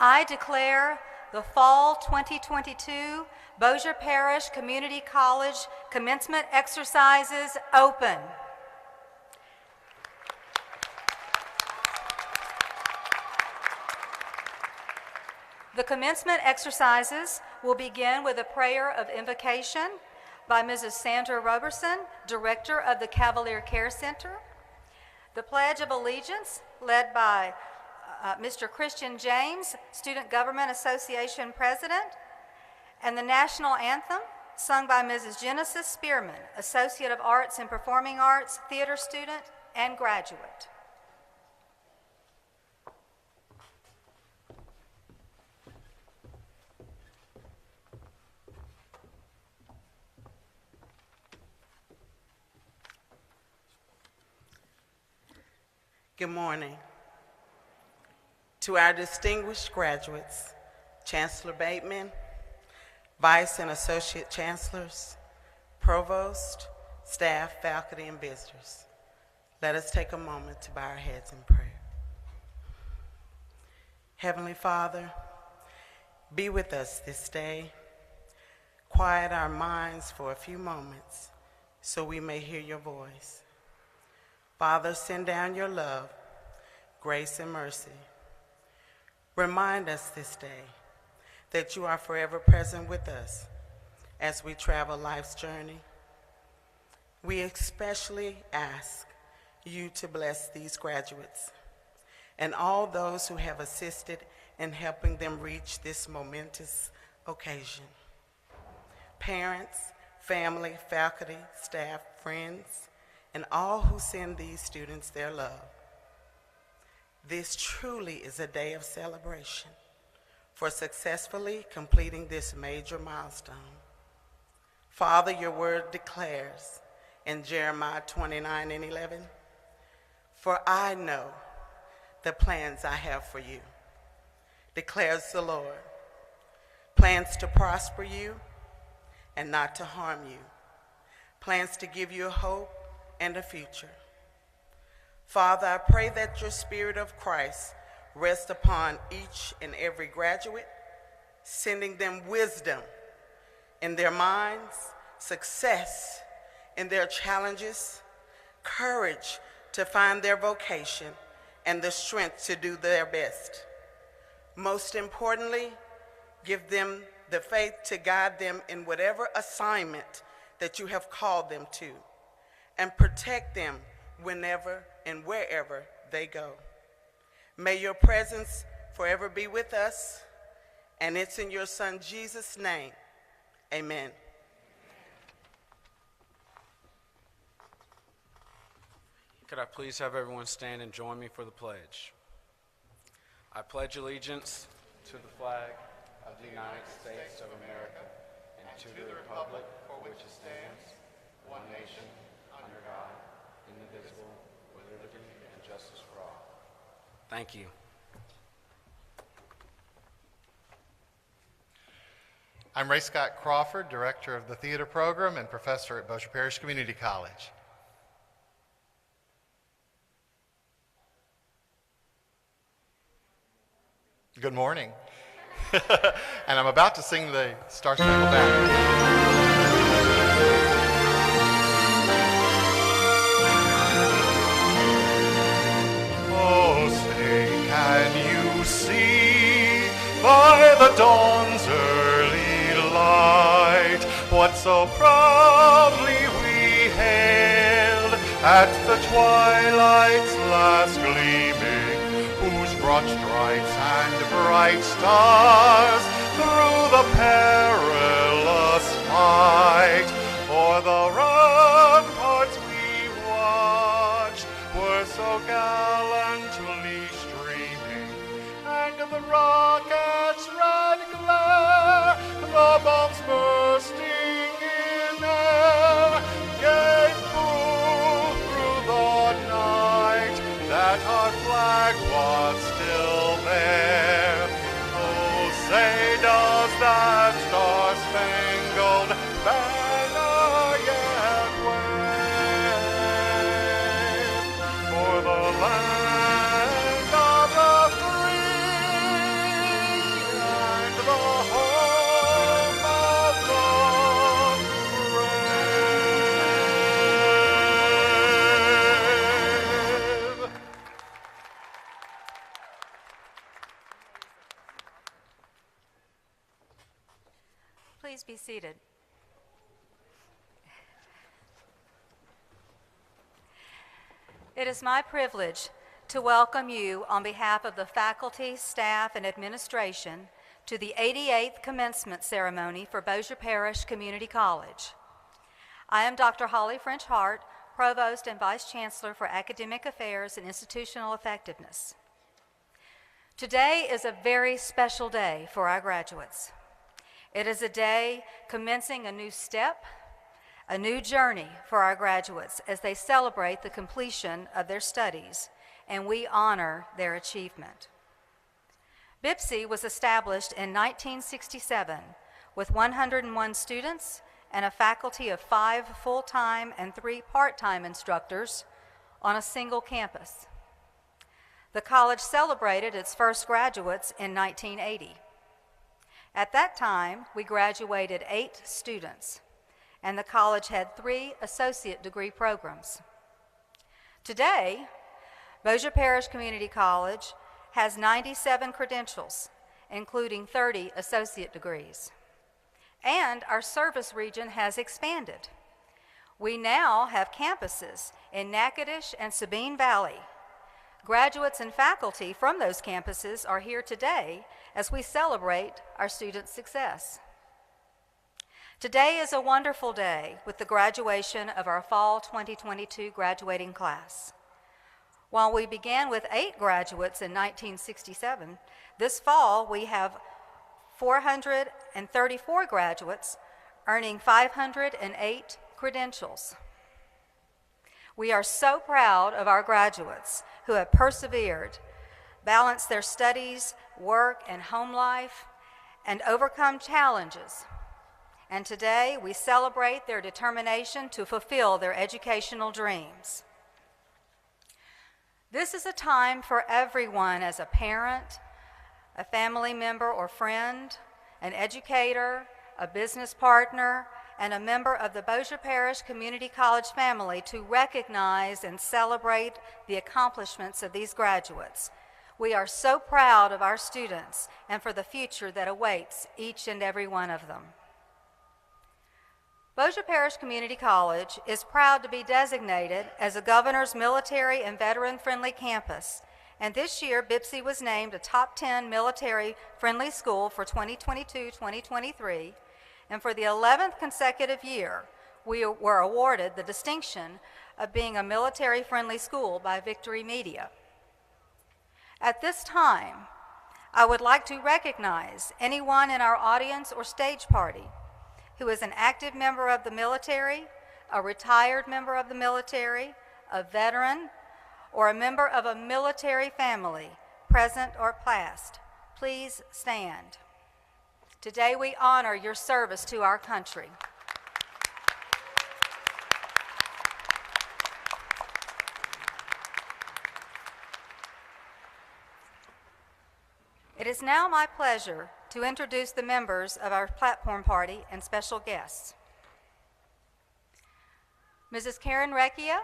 I declare the Fall 2022 Bossier Parish Community College commencement exercises open. The commencement exercises will begin with a prayer of invocation by Mrs. Sandra Roberson, Director of the Cavalier Care Center. The Pledge of Allegiance, led by Mr. Christian James, Student Government Association President, and the National Anthem, sung by Mrs. Genesis Spearman, Associate of Arts in Performing Arts, theater student, and graduate. Good morning. To our distinguished graduates, Chancellor Bateman, Vice and Associate Chancellors, Provost, staff, faculty, and visitors, let us take a moment to bow our heads in prayer. Heavenly Father, be with us this day. Quiet our minds for a few moments so we may hear your voice. Father, send down your love, grace, and mercy. Remind us this day that you are forever present with us as we travel life's journey. We especially ask you to bless these graduates and all those who have assisted in helping them reach this momentous occasion. Parents, family, faculty, staff, friends, and all who send these students their love. This truly is a day of celebration for successfully completing this major milestone. Father, your word declares in Jeremiah 29:11, "For I know the plans I have for you, declares the Lord, plans to prosper you and not to harm you, plans to give you a hope and a future." Father, I pray that your Spirit of Christ rest upon each and every graduate, sending them wisdom in their minds, success in their challenges, courage to find their vocation, and the strength to do their best. Most importantly, give them the faith to guide them in whatever assignment that you have called them to, and protect them whenever and wherever they go. May your presence forever be with us, and it's in your Son Jesus' name, amen. Could I please have everyone stand and join me for the pledge? I pledge allegiance to the flag of the United States of America and to the republic for which it stands, one nation, under God, indivisible, with liberty and justice for all. Thank you. I'm Ray Scott Crawford, Director of the Theater Program and Professor at Bossier Parish Community College. Good morning. And I'm about to sing the Star Spangled Banner. Can you see by the dawn's early light what so proudly we hailed at the twilight's last gleaming, whose broad stripes and bright stars through the perilous fight o'er the ramparts we watched were so gallantly streaming, and the rocket's red glare, the bombs bursting in air, gave proof through the night that our flag was still there. Oh, say does that star-spangled banner yet wave for the land of the free Please be seated. It is my privilege to welcome you on behalf of the faculty, staff, and administration to the 88th commencement ceremony for Bossier Parish Community College. I am Dr. Holly French Hart, Provost and Vice Chancellor for Academic Affairs and Institutional Effectiveness. Today is a very special day for our graduates. It is a day commencing a new step, a new journey for our graduates as they celebrate the completion of their studies, and we honor their achievement. BIPC was established in 1967 with 101 students and a faculty of 5 full-time and 3 part-time instructors on a single campus. The college celebrated its first graduates in 1980. At that time, we graduated 8 students, and the college had 3 associate degree programs. Today, Bossier Parish Community College has 97 credentials, including 30 associate degrees. And our service region has expanded. We now have campuses in Natchitoches and Sabine Valley. Graduates and faculty from those campuses are here today as we celebrate our students' success. Today is a wonderful day with the graduation of our fall 2022 graduating class. While we began with 8 graduates in 1967, this fall we have 434 graduates earning 508 credentials. We are so proud of our graduates who have persevered, balanced their studies, work, and home life, and overcome challenges. And today we celebrate their determination to fulfill their educational dreams. This is a time for everyone as a parent, a family member or friend, an educator, a business partner, and a member of the Bossier Parish Community College family to recognize and celebrate the accomplishments of these graduates. We are so proud of our students and for the future that awaits each and every one of them. Bossier Parish Community College is proud to be designated as a Governor's Military and Veteran-Friendly Campus, and this year BIPC was named a Top 10 Military-Friendly School for 2022-2023, and for the 11th consecutive year, we were awarded the distinction of being a military-friendly school by Victory Media. At this time, I would like to recognize anyone in our audience or stage party who is an active member of the military, a retired member of the military, a veteran, or a member of a military family, present or past. Please stand. Today we honor your service to our country. It is now my pleasure to introduce the members of our platform party and special guests. Mrs. Karen Recchia,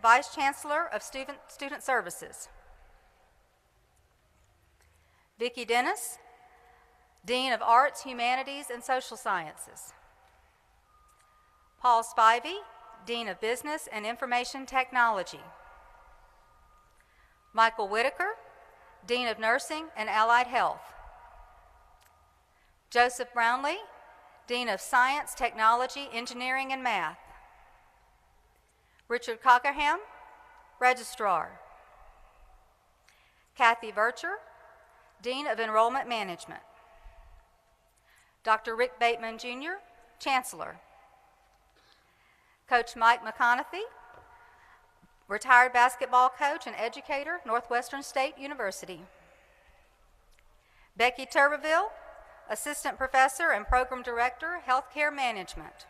Vice Chancellor of Student Services. Vicki Dennis, Dean of Arts, Humanities, and Social Sciences. Paul Spivey, Dean of Business and Information Technology. Michael Whitaker, Dean of Nursing and Allied Health. Joseph Brownlee, Dean of Science, Technology, Engineering, and Math. Richard Cockerham, Registrar. Kathy Vercher, Dean of Enrollment Management. Dr. Rick Bateman, Jr., Chancellor. Coach Mike McConaughey, retired basketball coach and educator, Northwestern State University. Becky Turbeville, Assistant Professor and Program Director, Healthcare Management.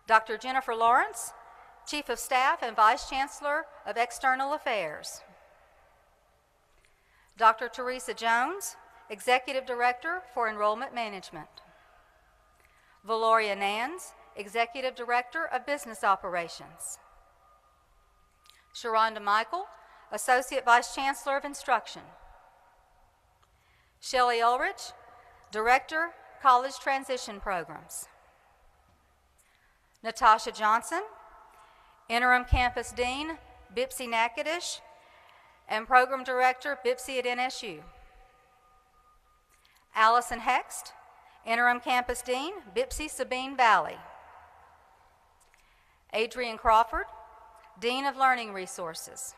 Dr. Jennifer Lawrence, Chief of Staff and Vice Chancellor of External Affairs. Dr. Teresa Jones, Executive Director for Enrollment Management. Valoria Nans, Executive Director of Business Operations. Sharonda Michael, Associate Vice Chancellor of Instruction. Shelley Ulrich, Director, college transition programs. Natasha Johnson, Interim Campus Dean, BIPSI Natchitoches, and Program Director, BIPSI at NSU. Allison Hext, Interim Campus Dean, BIPSI Sabine Valley. Adrian Crawford, Dean of Learning Resources.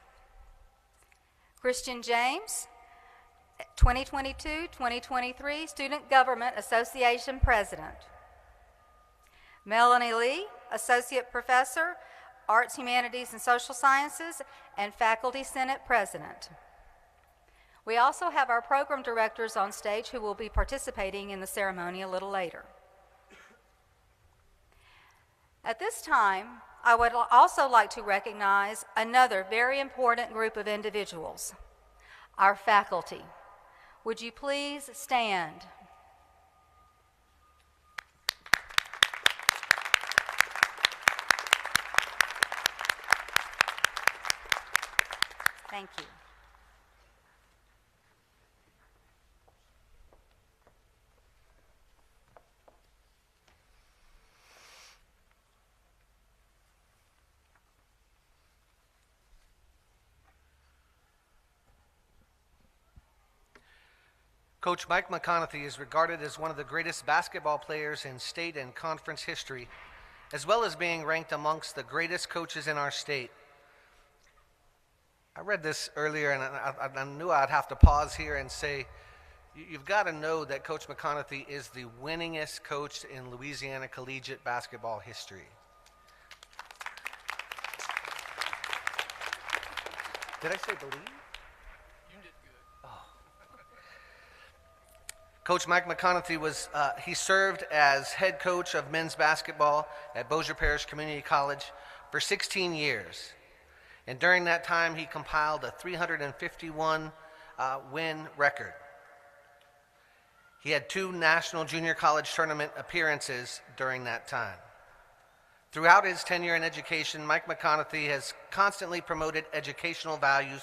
Christian James, 2022-2023 Student Government Association President. Melanie Lee, Associate Professor, Arts, Humanities, and Social Sciences, and Faculty Senate President. We also have our program directors on stage who will be participating in the ceremony a little later. At this time, I would also like to recognize another very important group of individuals, our faculty. Would you please stand? Thank you. Coach Mike McConaughey is regarded as one of the greatest basketball players in state and conference history, as well as being ranked amongst the greatest coaches in our state. I read this earlier, and I knew I'd have to pause here and say, you've got to know that Coach McConaughey is the winningest coach in Louisiana collegiate basketball history. Did I say believe? Coach Mike McConaughey he served as head coach of men's basketball at Bossier Parish Community College for 16 years. And during that time, he compiled a 351 win record. He had 2 national junior college tournament appearances during that time. Throughout his tenure in education, Mike McConaughey has constantly promoted educational values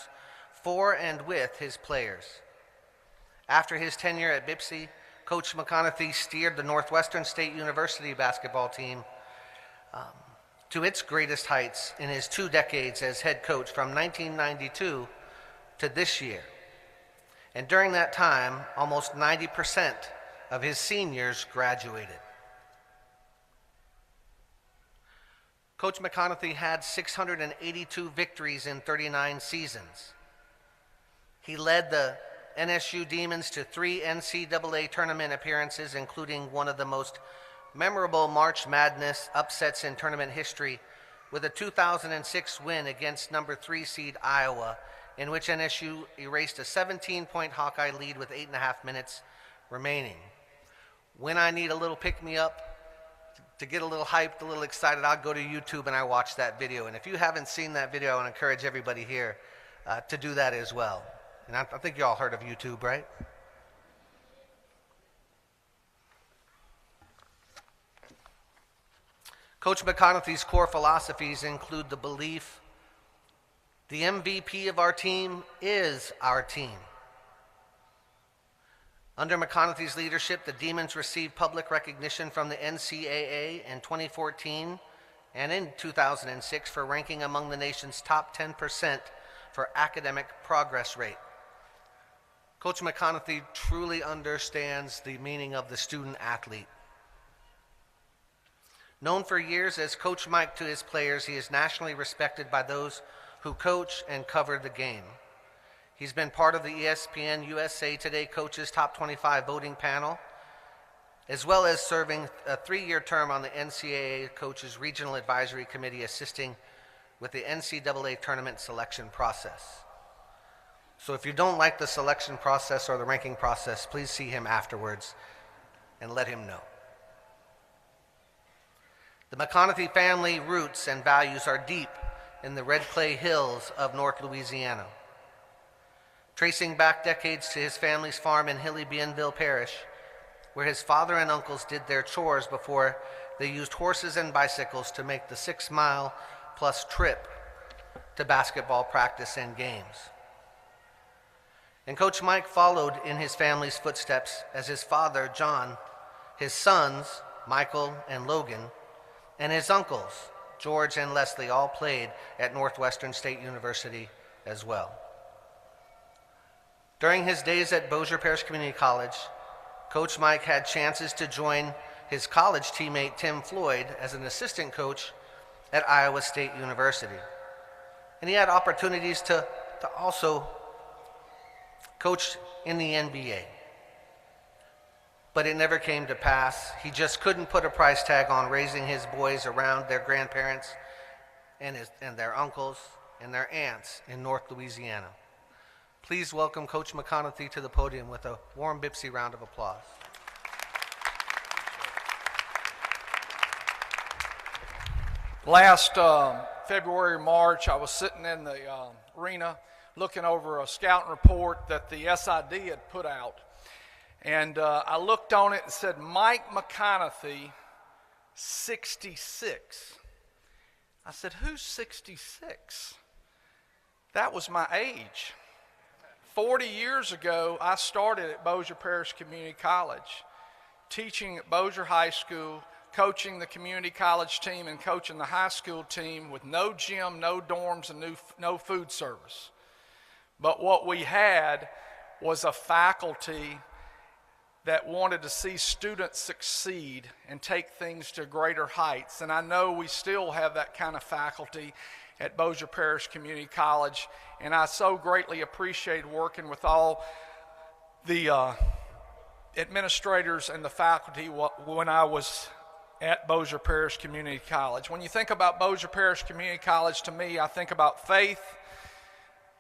for and with his players. After his tenure at BIPSI, Coach McConaughey steered the Northwestern State University basketball team to its greatest heights in his 2 decades as head coach from 1992 to this year. And during that time, almost 90% of his seniors graduated. Coach McConaughey had 682 victories in 39 seasons. He led the NSU Demons to 3 NCAA tournament appearances, including one of the most memorable March Madness upsets in tournament history with a 2006 win against number 3 seed Iowa, in which NSU erased a 17-point Hawkeye lead with 8.5 minutes remaining. When I need a little pick-me-up, to get a little hyped, a little excited, I'll go to YouTube and I watch that video. And if you haven't seen that video, I want to encourage everybody here to do that as well. And I think you all heard of YouTube, right? Coach McConaughey's core philosophies include the belief the MVP of our team is our team. Under McConaughey's leadership, the Demons received public recognition from the NCAA in 2014 and in 2006 for ranking among the nation's top 10% for academic progress rate. Coach McConaughey truly understands the meaning of the student athlete. Known for years as Coach Mike to his players, he is nationally respected by those who coach and cover the game. He's been part of the ESPN USA Today Coaches Top 25 voting panel, as well as serving a 3-year term on the NCAA Coaches Regional Advisory Committee, assisting with the NCAA tournament selection process. So if you don't like the selection process or the ranking process, please see him afterwards and let him know. The McConaughey family roots and values are deep in the Red Clay Hills of North Louisiana. Tracing back decades to his family's farm in Hilly Bienville Parish, where his father and uncles did their chores before they used horses and bicycles to make the 6-mile-plus trip to basketball practice and games. And Coach Mike followed in his family's footsteps as his father, John, his sons, Michael and Logan, and his uncles, George and Leslie, all played at Northwestern State University as well. During his days at Bossier Parish Community College, Coach Mike had chances to join his college teammate Tim Floyd as an assistant coach at Iowa State University. And he had opportunities to also coach in the NBA. But it never came to pass. He just couldn't put a price tag on raising his boys around their grandparents and their uncles and their aunts in North Louisiana. Please welcome Coach McConaughey to the podium with a warm Bipsy round of applause. Last February, March, I was sitting in the arena looking over a scouting report that the SID had put out. And I looked on it and said, Mike McConaughey, 66. I said, who's 66? That was my age. 40 years ago, I started at Bossier Parish Community College, teaching at Bossier High School, coaching the community college team and coaching the high school team with no gym, no dorms, and no food service. But what we had was a faculty that wanted to see students succeed and take things to greater heights. And I know we still have that kind of faculty at Bossier Parish Community College, and I so greatly appreciate working with all the administrators and the faculty when I was at Bossier Parish Community College. When you think about Bossier Parish Community College, to me, I think about faith.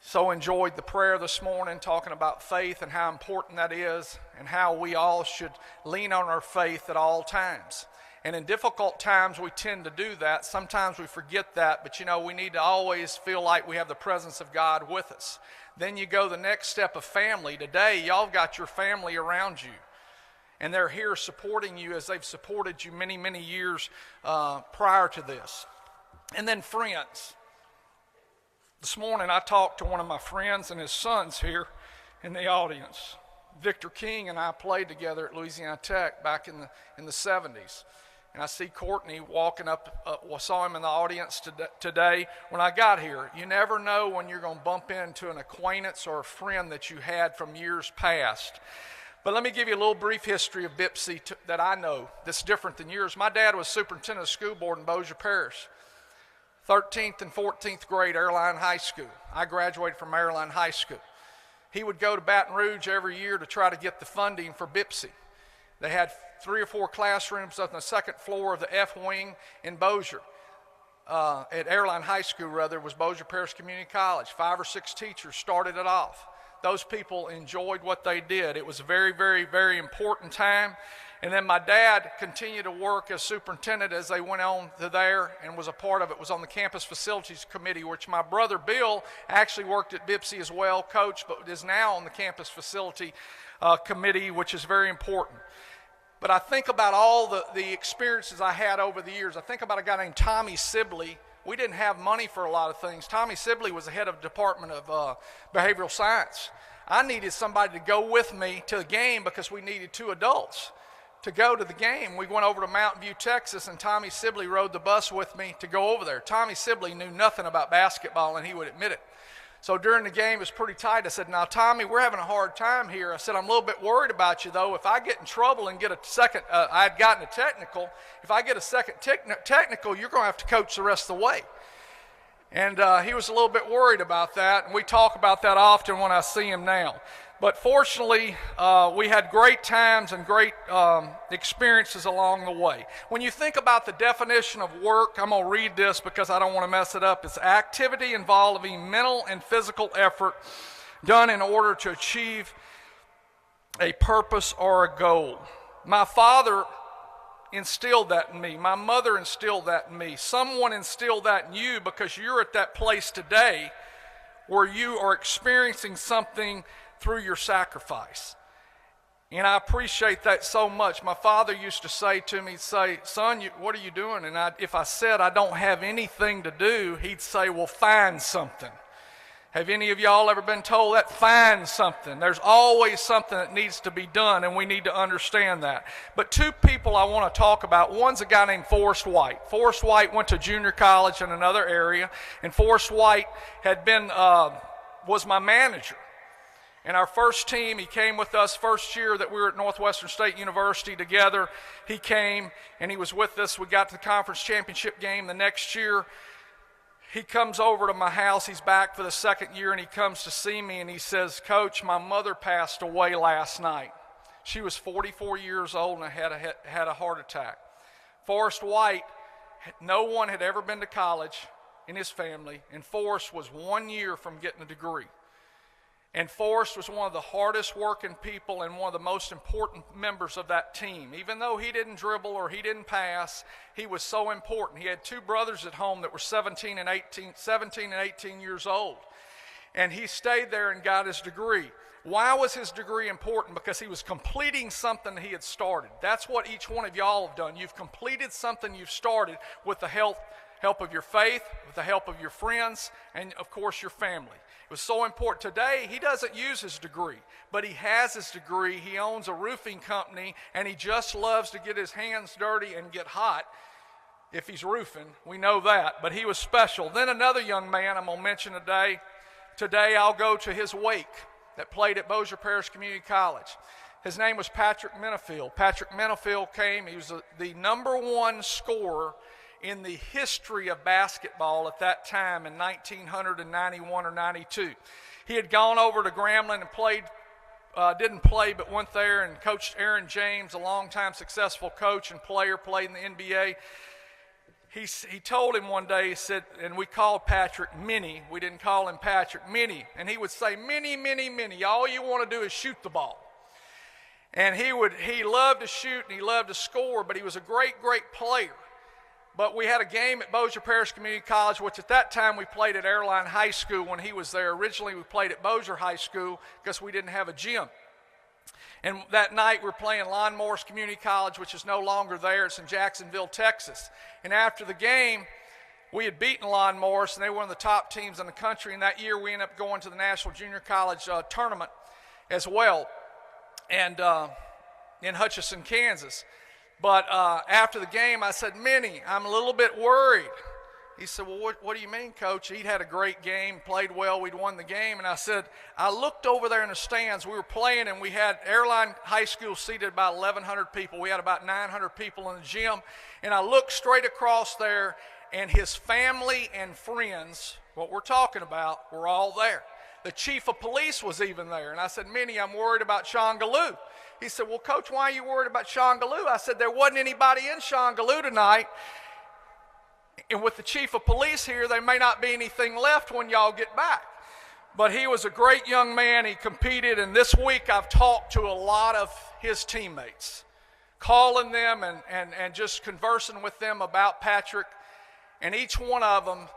So enjoyed the prayer this morning talking about faith and how important that is and how we all should lean on our faith at all times. And in difficult times, we tend to do that. Sometimes we forget that, but you know, we need to always feel like we have the presence of God with us. Then you go the next step of family. Today, y'all got your family around you, and they're here supporting you as they've supported you many, many years prior to this. And then friends. This morning, I talked to one of my friends and his sons here in the audience. Victor King and I played together at Louisiana Tech back in the 70s. And I see Courtney walking up, saw him in the audience today. When I got here, you never know when you're going to bump into an acquaintance or a friend that you had from years past. But let me give you a little brief history of Bipsy that I know that's different than yours. My dad was superintendent of school board in Bossier Parish. 13th and 14th grade, Airline High School. I graduated from Airline High School. He would go to Baton Rouge every year to try to get the funding for Bipsy. They had 3 or 4 classrooms on the second floor of the F wing in Bossier. At Airline High School, was Bossier Parish Community College. 5 or 6 teachers started it off. Those people enjoyed what they did. It was a very, very, very important time. And then my dad continued to work as superintendent as they went on to there and was a part of it, was on the campus facilities committee, which my brother Bill actually worked at Bipsy as well, coach, but is now on the campus facility committee, which is very important. But I think about all the experiences I had over the years. I think about a guy named Tommy Sibley. We didn't have money for a lot of things. Tommy Sibley was the head of the Department of Behavioral Science. I needed somebody to go with me to the game because we needed 2 adults to go to the game. We went over to Mountain View, Texas, and Tommy Sibley rode the bus with me to go over there. Tommy Sibley knew nothing about basketball, and he would admit it. So during the game, it was pretty tight. I said, now, Tommy, we're having a hard time here. I said, I'm a little bit worried about you, though. If I get in trouble and get a second, I had gotten a technical. If I get a second technical, you're going to have to coach the rest of the way. And he was a little bit worried about that, and we talk about that often when I see him now. But fortunately, we had great times and great experiences along the way. When you think about the definition of work, I'm going to read this because I don't want to mess it up. It's activity involving mental and physical effort done in order to achieve a purpose or a goal. My father instilled that in me. My mother instilled that in me. Someone instilled that in you because you're at that place today where you are experiencing something through your sacrifice. And I appreciate that so much. My father used to say to me, son, what are you doing? And if I said I don't have anything to do, he'd say, well, find something. Have any of y'all ever been told that? Find something. There's always something that needs to be done, and we need to understand that. But two people I want to talk about. One's a guy named Forrest White. Forrest White went to junior college in another area, and Forrest White had been was my manager. And our first team, he came with us first year that we were at Northwestern State University together. He came, and he was with us. We got to the conference championship game the next year. He comes over to my house. He's back for the second year, and he comes to see me, and he says, "Coach, my mother passed away last night. She was 44 years old and had a heart attack." Forrest White, no one had ever been to college in his family, and Forrest was 1 year from getting a degree. And Forrest was one of the hardest working people and one of the most important members of that team. Even though he didn't dribble or he didn't pass, he was so important. He had two brothers at home that were 17 and 18 years old. And he stayed there and got his degree. Why was his degree important? Because he was completing something he had started. That's what each one of y'all have done. You've completed something you've started with the help of your faith, with the help of your friends, and of course your family. It was so important. Today, he doesn't use his degree, but he has his degree. He owns a roofing company, and he just loves to get his hands dirty and get hot if he's roofing. We know that, but he was special. Then another young man I'm going to mention today. Today, I'll go to his wake that played at Bossier Parish Community College. His name was Patrick Minifield. Patrick Minifield came. He was the #1 scorer in the history of basketball at that time in 1991 or 92. He had gone over to Grambling and played, didn't play, but went there and coached Aaron James, a longtime successful coach and player, played in the NBA. He told him one day, he said, and we called Patrick Minnie. We didn't call him Patrick, Minnie. And he would say, "Minnie, Minnie, Minnie, all you want to do is shoot the ball." And he loved to shoot and he loved to score, but he was a great, great player. But we had a game at Bossier Parish Community College, which at that time we played at Airline High School when he was there. Originally we played at Bossier High School because we didn't have a gym. And that night we're playing Lon Morris Community College, which is no longer there. It's in Jacksonville, Texas. And after the game, we had beaten Lon Morris, and they were one of the top teams in the country. And that year we ended up going to the National Junior College Tournament as well, and in Hutchinson, Kansas. But after the game, I said, "Minnie, I'm a little bit worried." He said, "Well, what do you mean, Coach?" He'd had a great game, played well, we'd won the game. And I said, "I looked over there in the stands. We were playing, and we had Airline High School seated about 1,100 people. We had about 900 people in the gym. And I looked straight across there, and his family and friends, what we're talking about, were all there. The chief of police was even there. And I said, "Minnie, I'm worried about Shongaloo." He said, "Well, Coach, why are you worried about Shongaloo?" I said, "There wasn't anybody in Shongaloo tonight. And with the chief of police here, there may not be anything left when y'all get back." But he was a great young man. He competed. And this week I've talked to a lot of his teammates, calling them and just conversing with them about Patrick. And each one of them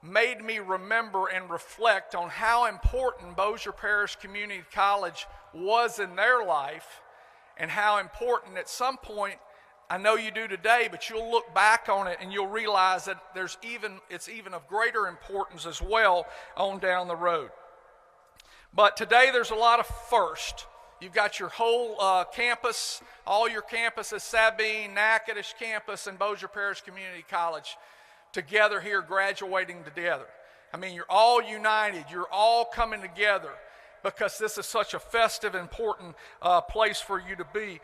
made me remember and reflect on how important Bossier Parish Community College was in their life, and how important at some point, I know you do today, but you'll look back on it and you'll realize that it's even of greater importance as well on down the road. But today there's a lot of first. You've got your whole campus, all your campuses, Sabine, Natchitoches campus, and Bossier Parish Community College together here, graduating together. I mean, you're all united. You're all coming together because this is such a festive, important place for you to be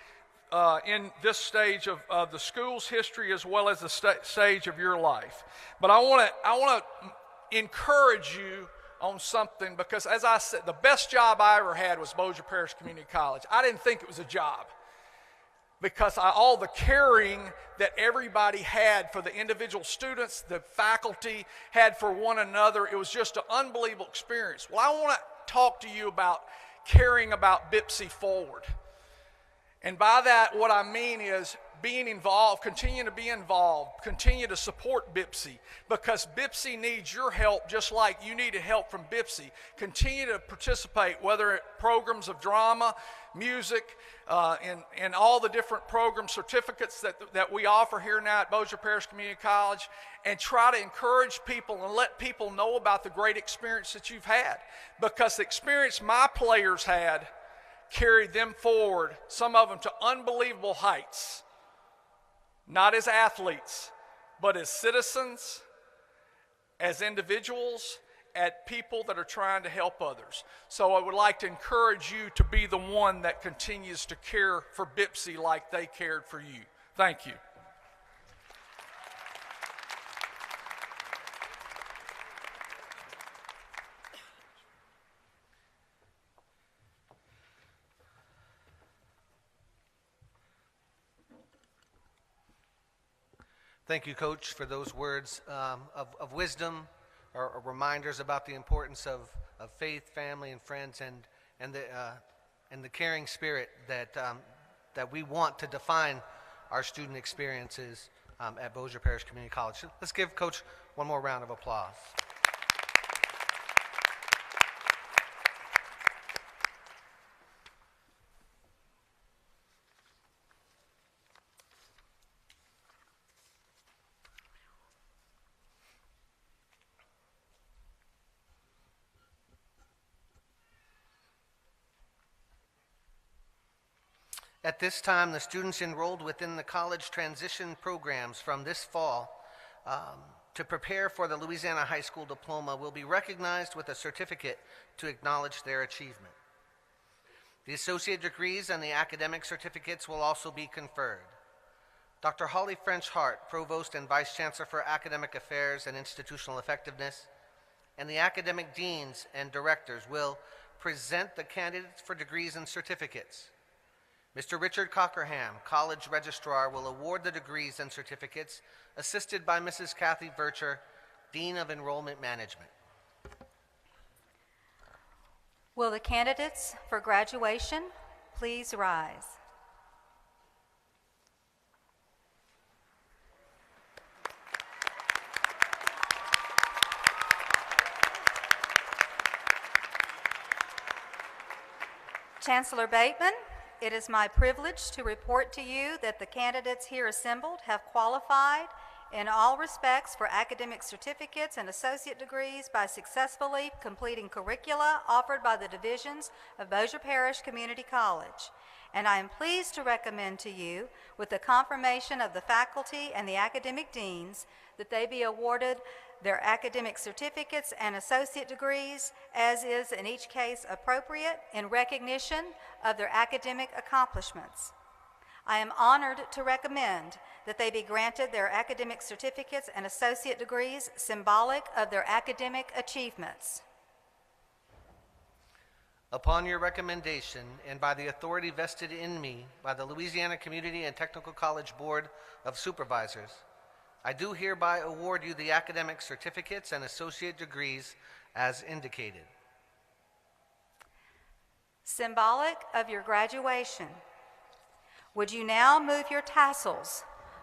in this stage of the school's history as well as the stage of your life. But I want to encourage you on something, because as I said, the best job I ever had was Bossier Parish Community College. I didn't think it was a job, because all the caring that everybody had for the individual students, the faculty had for one another, it was just an unbelievable experience. Well, I want to talk to you about caring about BIPSI Forward. And by that, what I mean is being involved, continue to be involved, continue to support BIPSI, because BIPSI needs your help just like you need help from BIPSI. Continue to participate, whether it programs of drama, music, and all the different program certificates that we offer here now at Bossier Parish Community College, and try to encourage people and let people know about the great experience that you've had, because the experience my players had carried them forward, some of them to unbelievable heights, not as athletes, but as citizens, as individuals, as people that are trying to help others. So I would like to encourage you to be the one that continues to care for BIPSI like they cared for you. Thank you. Thank you, Coach, for those words of wisdom or reminders about the importance of faith, family, and friends, and the caring spirit that we want to define our student experiences at Bossier Parish Community College. Let's give Coach one more round of applause. At this time, the students enrolled within the college transition programs from this fall to prepare for the Louisiana High School diploma will be recognized with a certificate to acknowledge their achievement. The associate degrees and the academic certificates will also be conferred. Dr. Holly French Hart, Provost and Vice Chancellor for Academic Affairs and Institutional Effectiveness, and the academic deans and directors will present the candidates for degrees and certificates. Mr. Richard Cockerham, College Registrar, will award the degrees and certificates, assisted by Mrs. Kathy Vircher, Dean of Enrollment Management. Will the candidates for graduation please rise? Chancellor Bateman, it is my privilege to report to you that the candidates here assembled have qualified in all respects for academic certificates and associate degrees by successfully completing curricula offered by the divisions of Bossier Parish Community College. And I am pleased to recommend to you, with the confirmation of the faculty and the academic deans, that they be awarded their academic certificates and associate degrees, as is in each case appropriate, in recognition of their academic accomplishments. I am honored to recommend that they be granted their academic certificates and associate degrees symbolic of their academic achievements. Upon your recommendation, and by the authority vested in me by the Louisiana Community and Technical College Board of Supervisors, I do hereby award you the academic certificates and associate degrees as indicated. Symbolic of your graduation, would you now move your tassels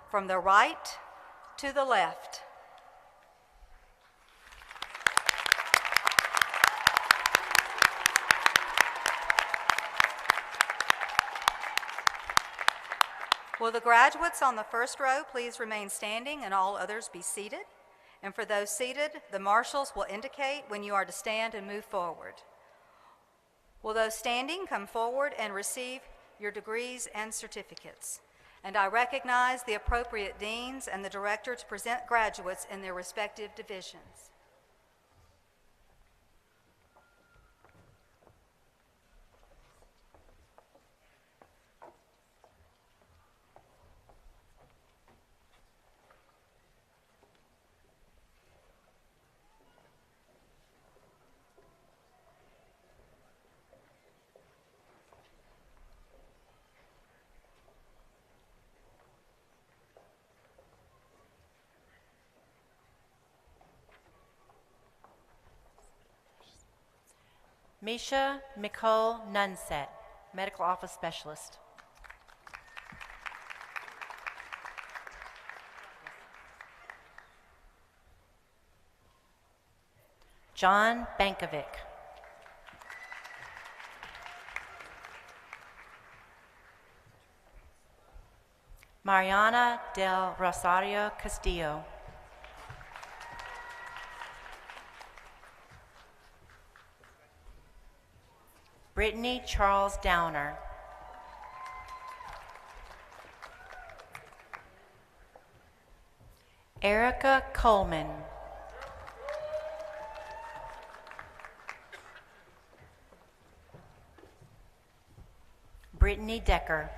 from the right to the left? Will the graduates on the first row please remain standing and all others be seated? And for those seated, the marshals will indicate when you are to stand and move forward. Will those standing come forward and receive your degrees and certificates? And I recognize the appropriate deans and the director to present graduates in their respective divisions. Misha Nicole Nunset, Medical Office Specialist. John Bankovic. Mariana del Rosario Castillo. Brittany Charles Downer. Erica Coleman. Brittany Decker.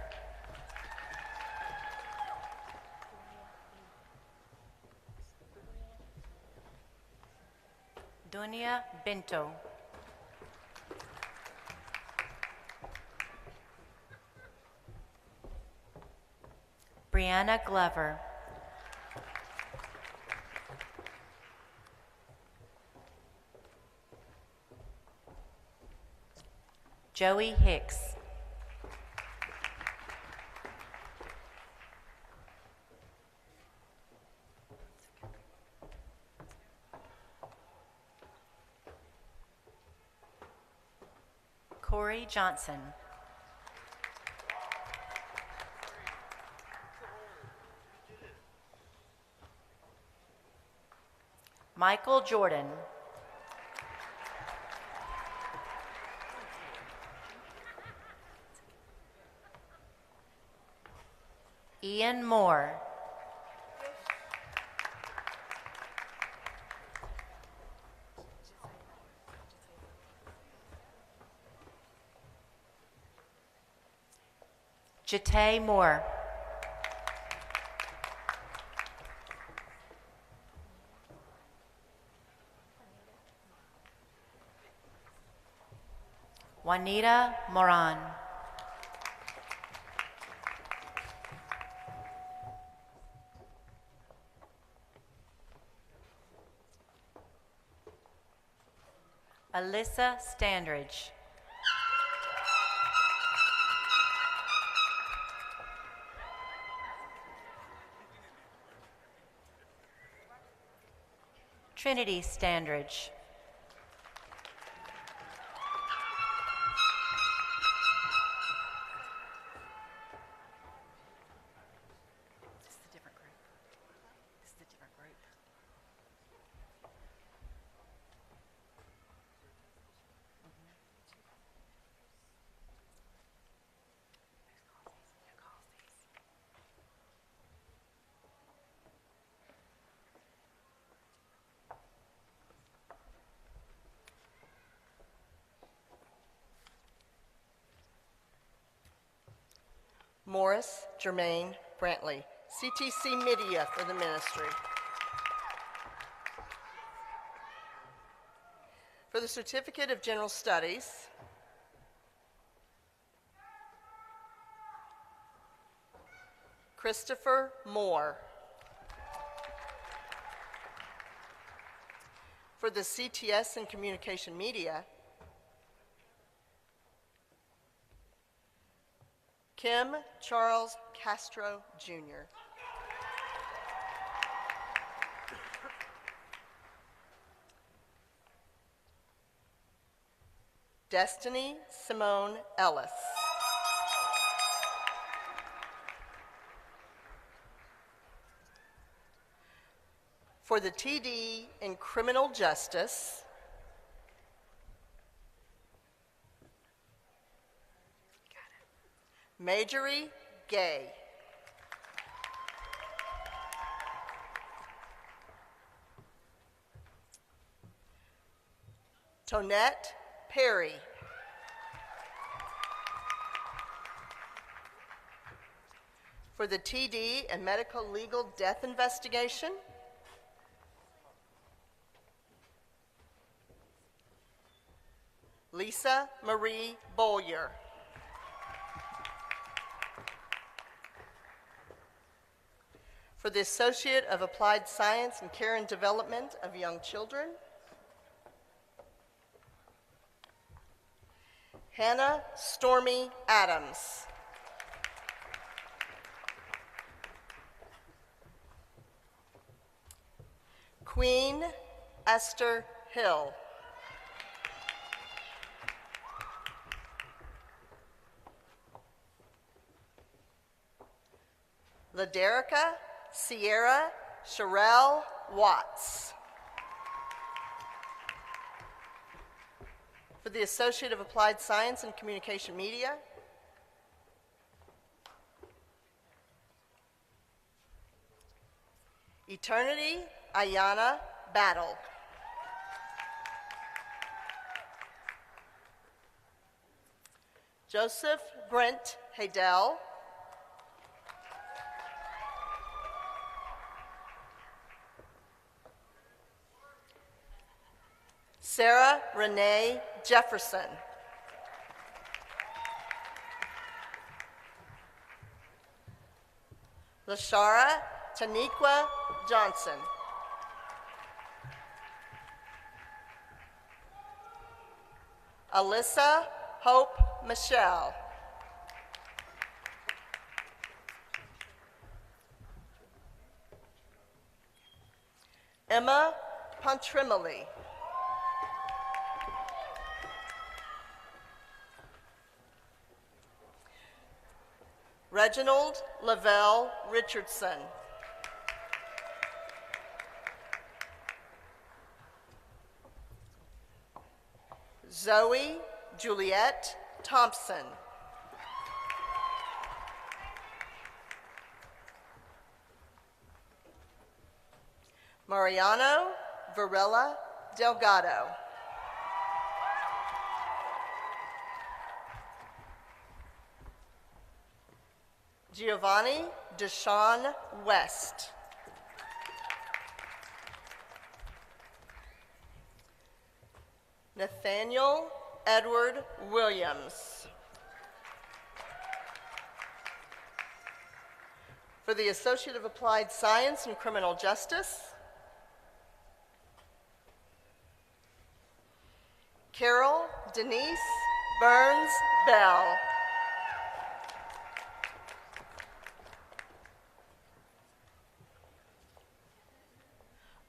Dunia Bento. Brianna Glover. Joey Hicks. Corey Johnson. Michael Jordan. Ian Moore. Jate Moore. Juanita Moran. Alyssa Standridge. Trinity Standridge. This is a different group. This is a different group. Morris Jermaine Brantley, CTC Media for the ministry. For the Certificate of General Studies, Christopher Moore. For the CTS and Communication Media, Kim Charles Castro, Jr. Destiny Simone Ellis. For the TD in Criminal Justice, Majorie Gay. Tonette Perry. For the TD and Medical Legal Death Investigation, Lisa Marie Bollier. For the Associate of Applied Science and Care and Development of Young Children, Hannah Stormy Adams. Queen Esther Hill. Laderica Sierra Sherelle Watts. For the Associate of Applied Science and Communication Media, Eternity Ayana Battle. Joseph Brent Haydell. Sarah Renee Jefferson. Lashara Taniqua Johnson. Alyssa Hope Michelle. Emma Pontrimoli. Reginald Lavelle Richardson. Zoe Juliette Thompson. Mariano Varela Delgado. Giovanni Deshawn West. Nathaniel Edward Williams. For the Associate of Applied Science and Criminal Justice, Carol Denise Burns Bell.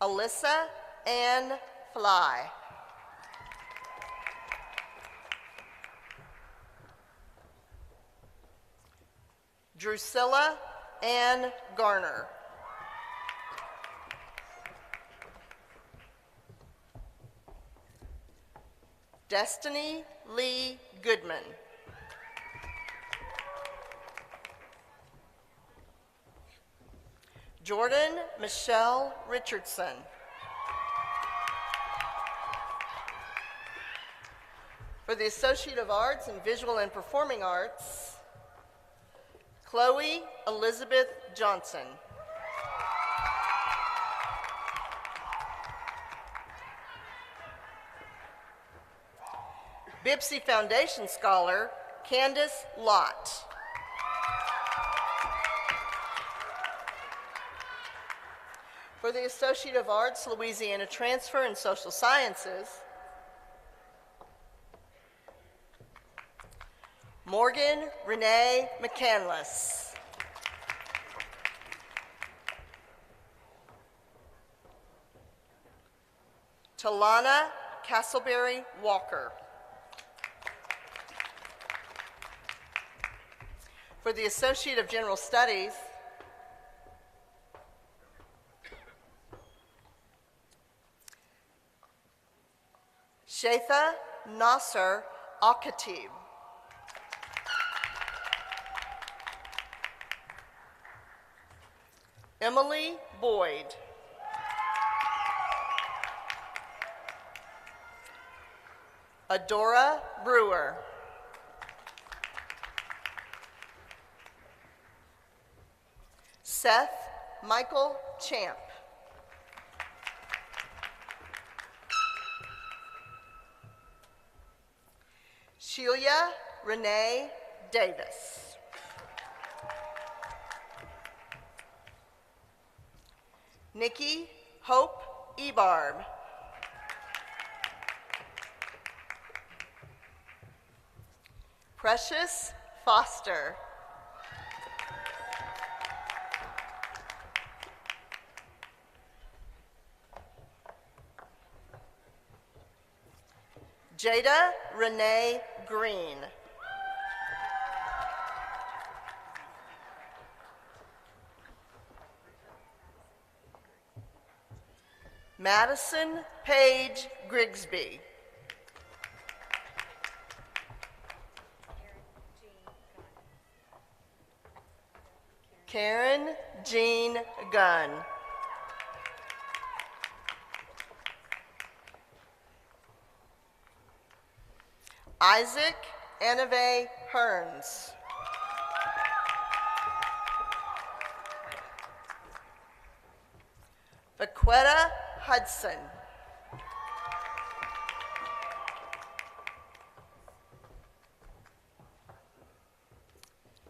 Alyssa Ann Fly. Drusilla Ann Garner. Destiny Lee Goodman. Jordan Michelle Richardson. For the Associate of Arts in Visual and Performing Arts, Chloe Elizabeth Johnson. Bipsy Foundation Scholar, Candace Lott. For the Associate of Arts, Louisiana Transfer in Social Sciences, Morgan Renee McCandless. Talana Castleberry Walker. For the Associate of General Studies, Shatha Nasser Al-Khatib. Emily Boyd. Adora Brewer. Seth Michael Champ. Shelia Renee Davis. Nikki Hope Ebarb. Precious Foster. Jada Renee Green. Madison Page Grigsby. Karen Jean Gunn. Isaac Anave Hearns. Vaquetta Hudson.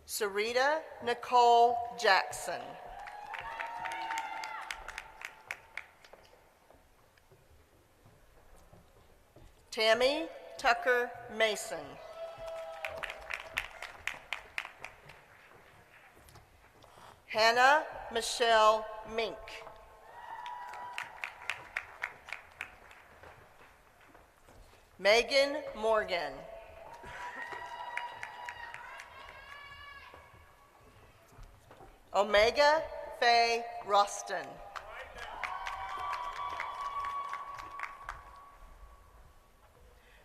Sarita Nicole Jackson. Tammy Tucker Mason. Hannah Michelle Mink. Megan Morgan. Omega Faye Rustin.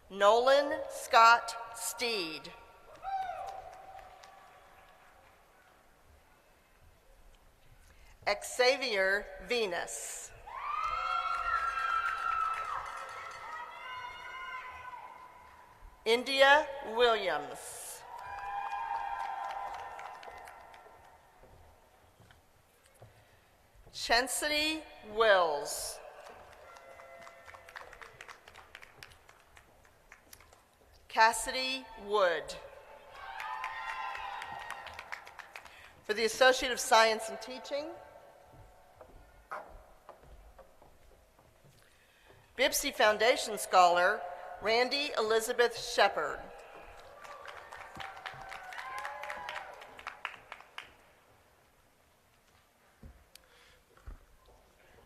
Nolan Scott Steed. Xavier Venus. India Williams. Chensity Wills. Cassidy Wood. For the Associate of Science in Teaching, Bibsy Foundation Scholar, Randy Elizabeth Shepard.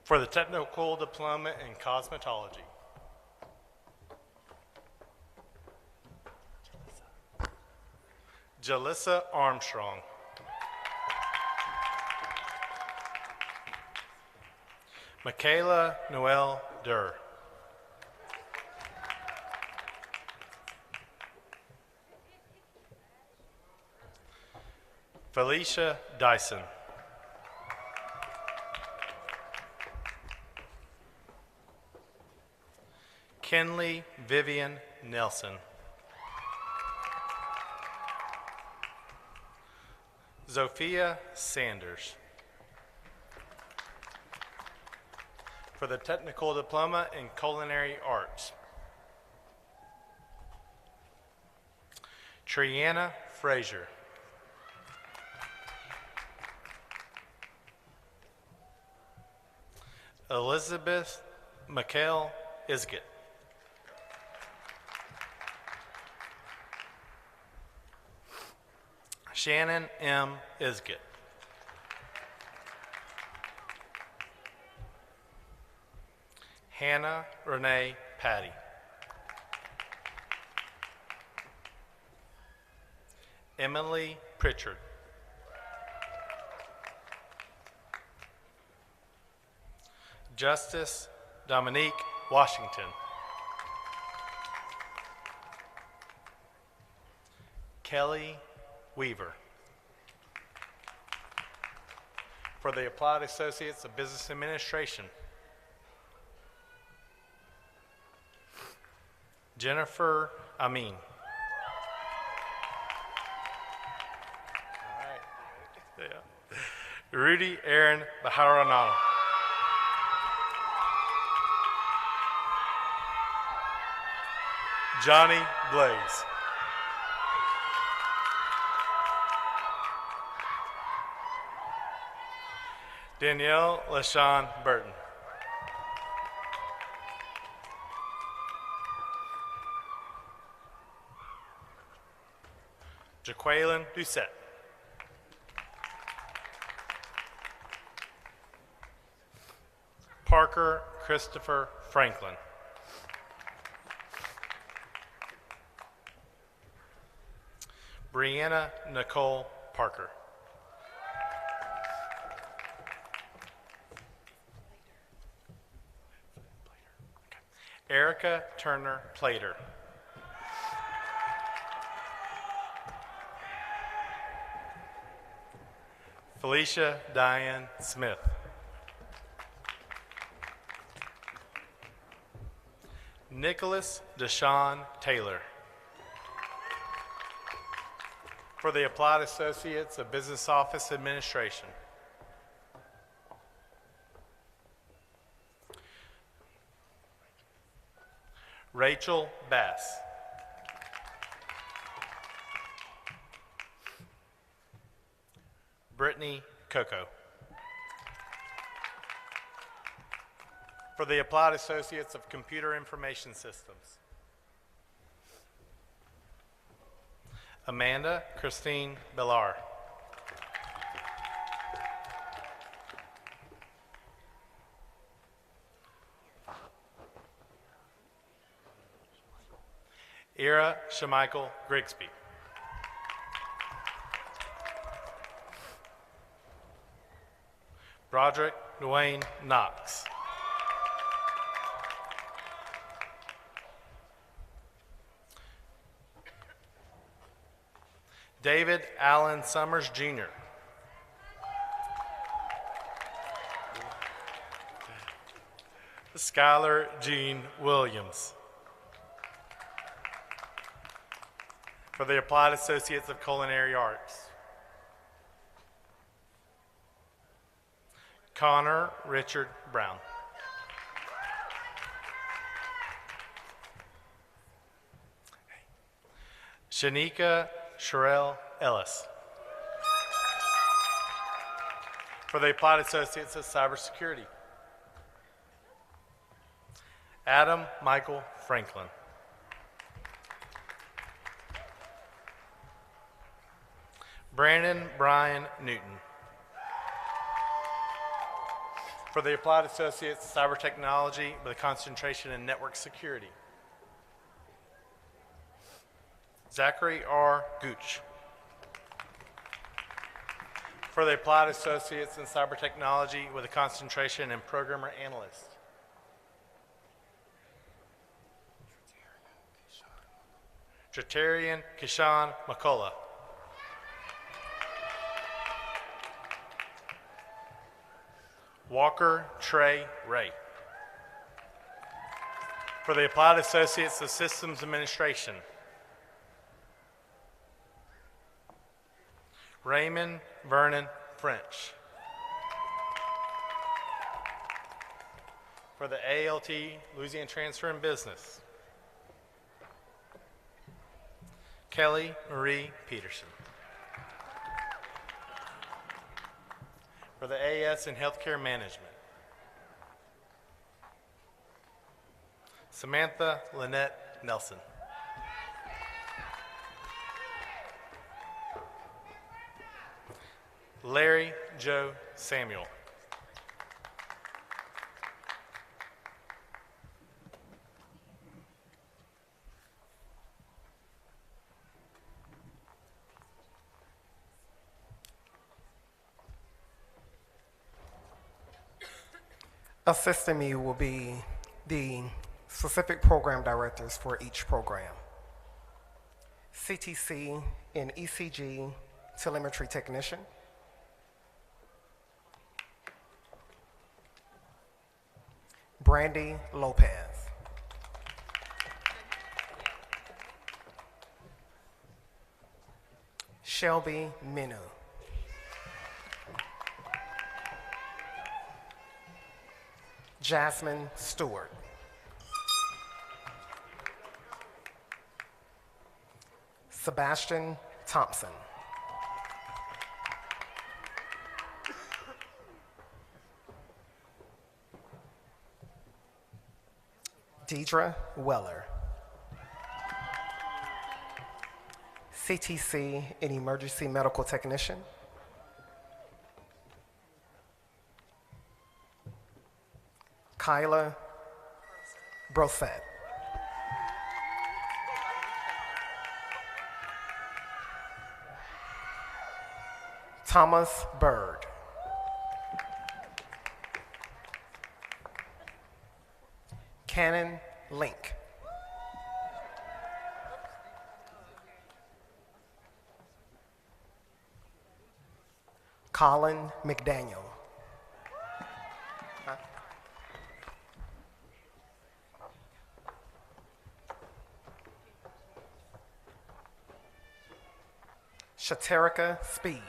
For the Technical Diploma in Cosmetology, Jalissa Armstrong. Michaela Noel Durr. Felicia Dyson. Kenley Vivian Nelson. Zofia Sanders. For the Technical Diploma in Culinary Arts, Triana Frazier. Elizabeth McHale Isgett. Shannon M. Isgett. Hannah Renee Patty. Emily Pritchard. Justice Dominique Washington. Kelly Weaver. For the Applied Associates of Business Administration, Jennifer Amin. All right. Yeah. Rudy Aaron Baharanana. Johnny Blaze. Danielle LaShawn Burton. Jaqueline Doucette. Parker Christopher Franklin. Brianna Nicole Parker. Erica Turner Plater. Felicia Diane Smith. Nicholas Deshaun Taylor. For the Applied Associates of Business Office Administration. Rachel Bass. Brittany Coco. For the Applied Associates of Computer Information Systems. Amanda Christine Bellar. Ira Shemichael Grigsby. Broderick Dwayne Knox. David Allen Summers, Jr. Skylar Jean Williams. For the Applied Associates of Culinary Arts. Connor Richard Brown. Shanika Sherelle Ellis. For the Applied Associates of Cybersecurity. Adam Michael Franklin. Brandon Brian Newton. For the Applied Associates of Cyber Technology with a concentration in network security. Zachary R. Gooch. For the Applied Associates in Cyber Technology with a concentration in Programmer Analyst. Tritarian Kishan McCullough. Walker Trey Ray. For the Applied Associates of Systems Administration. Raymond Vernon French. For the ALT Louisiana Transfer in Business. Kelly Marie Peterson. For the AS in Healthcare Management. Samantha Lynette Nelson. Larry Joe Samuel. Assisting me will be the specific program directors for each program. CTC and ECG telemetry technician. Brandy Lopez. Shelby Minu. Jasmine Stewart. Sebastian Thompson. Deidre Weller. CTC and Emergency Medical Technician. Kyla Brosette. Thomas Bird. Cannon Link. Colin McDaniel. Shaterica Speed.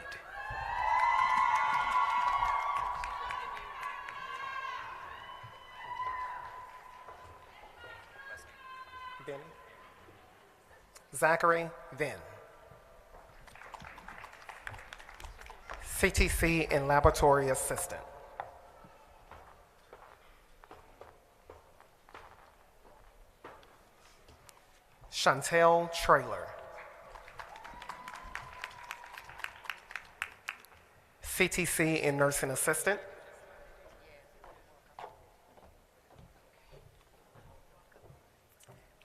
Benny. Zachary Venn. CTC and Laboratory Assistant. Chantel Traylor. CTC and Nursing Assistant.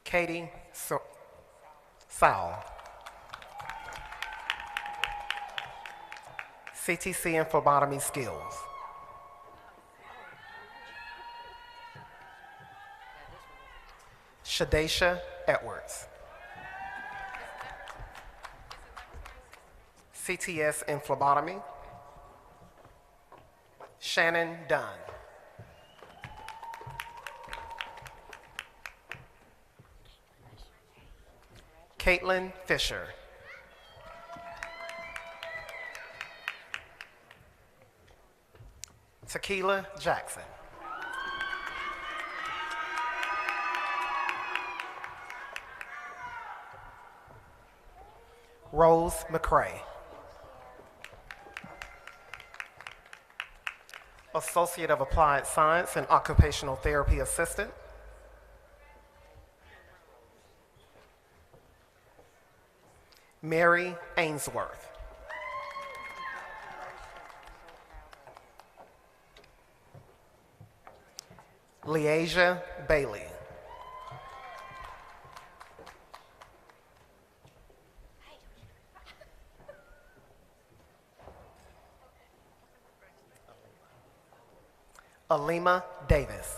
Katie Sowell. CTC and Phlebotomy Skills. Shadesha Edwards. CTS and Phlebotomy. Shannon Dunn. Caitlin Fisher. Tequila Jackson. Rose McCray. Associate of Applied Science and Occupational Therapy Assistant. Mary Ainsworth. Leasia Bailey. Alima Davis.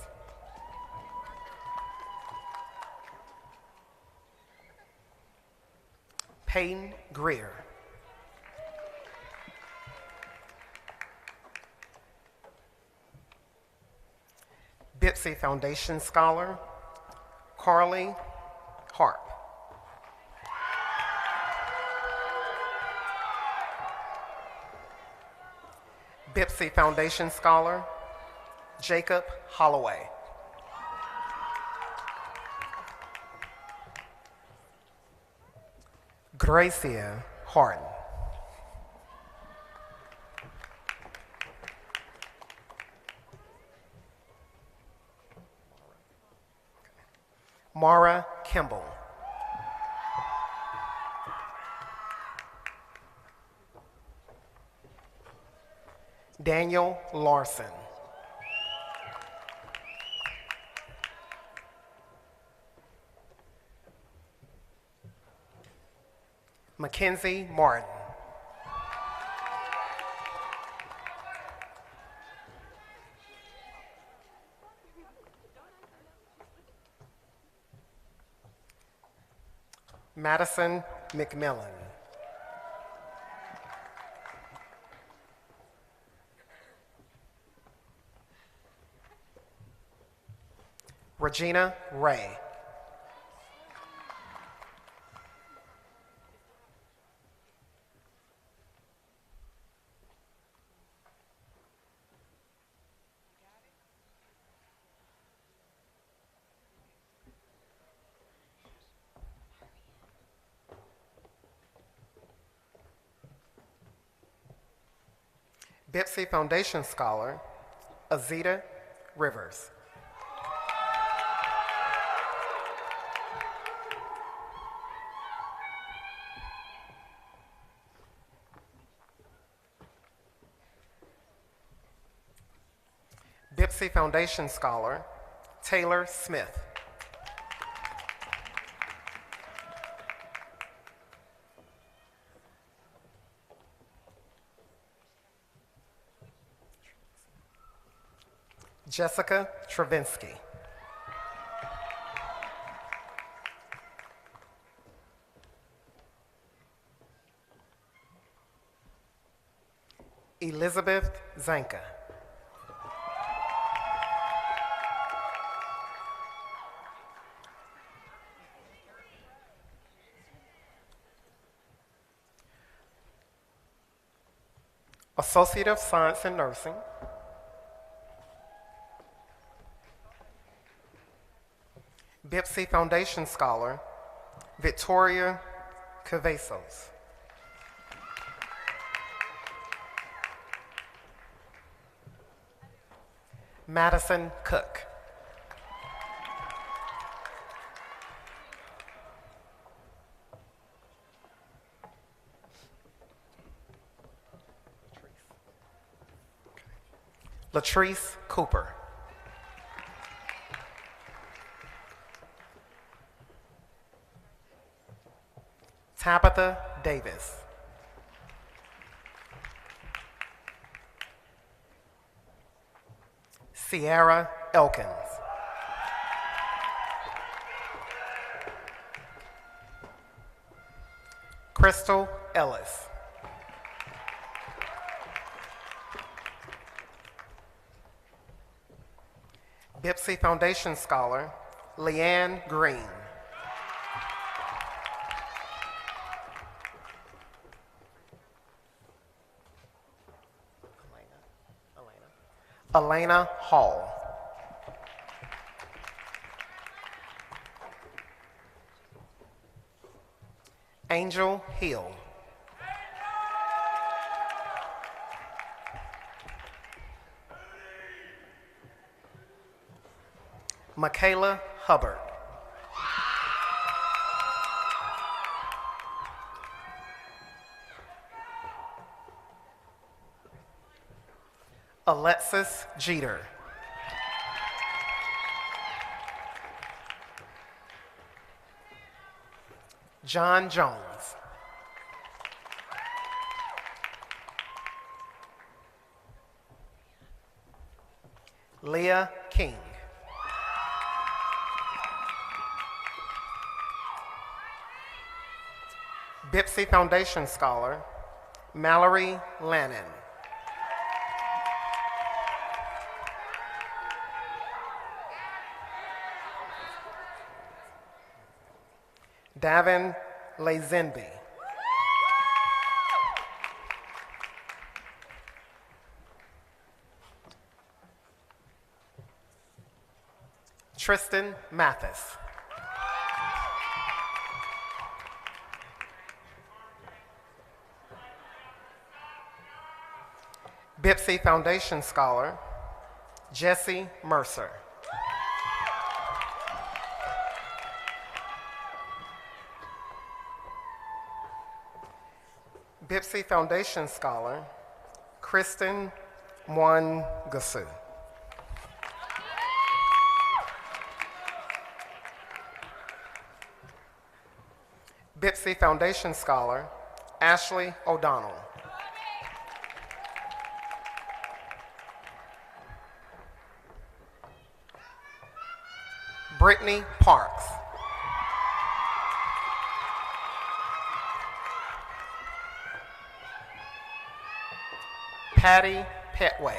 Peyton Greer. Bipsy Foundation Scholar, Carly Harp. Bipsy Foundation Scholar, Jacob Holloway. Gracia Harden. Mara Kimball. Daniel Larson. Mackenzie Martin. Madison McMillan. Regina Ray. Bipsy Foundation Scholar, Azita Rivers. Bipsy Foundation Scholar, Taylor Smith. Jessica Travinsky. Elizabeth Zanka. Associate of Science in Nursing, Bipsy Foundation Scholar, Victoria Cavazos. Madison Cook. Latrice Cooper. Tabitha Davis. Sierra Elkins. Crystal Ellis. Bipsy Foundation Scholar, Leanne Green. Elena Hall. Angel Hill. Michaela Hubbard. Alexis Jeter. John Jones. Leah King. Bipsy Foundation Scholar, Mallory Lannon. Davin Lazenby. Tristan Mathis. Bipsy Foundation Scholar, Jesse Mercer. Bipsy Foundation Scholar, Kristen Mwangasu. Bipsy Foundation Scholar, Ashley O'Donnell. Brittany Parks. Patty Petway.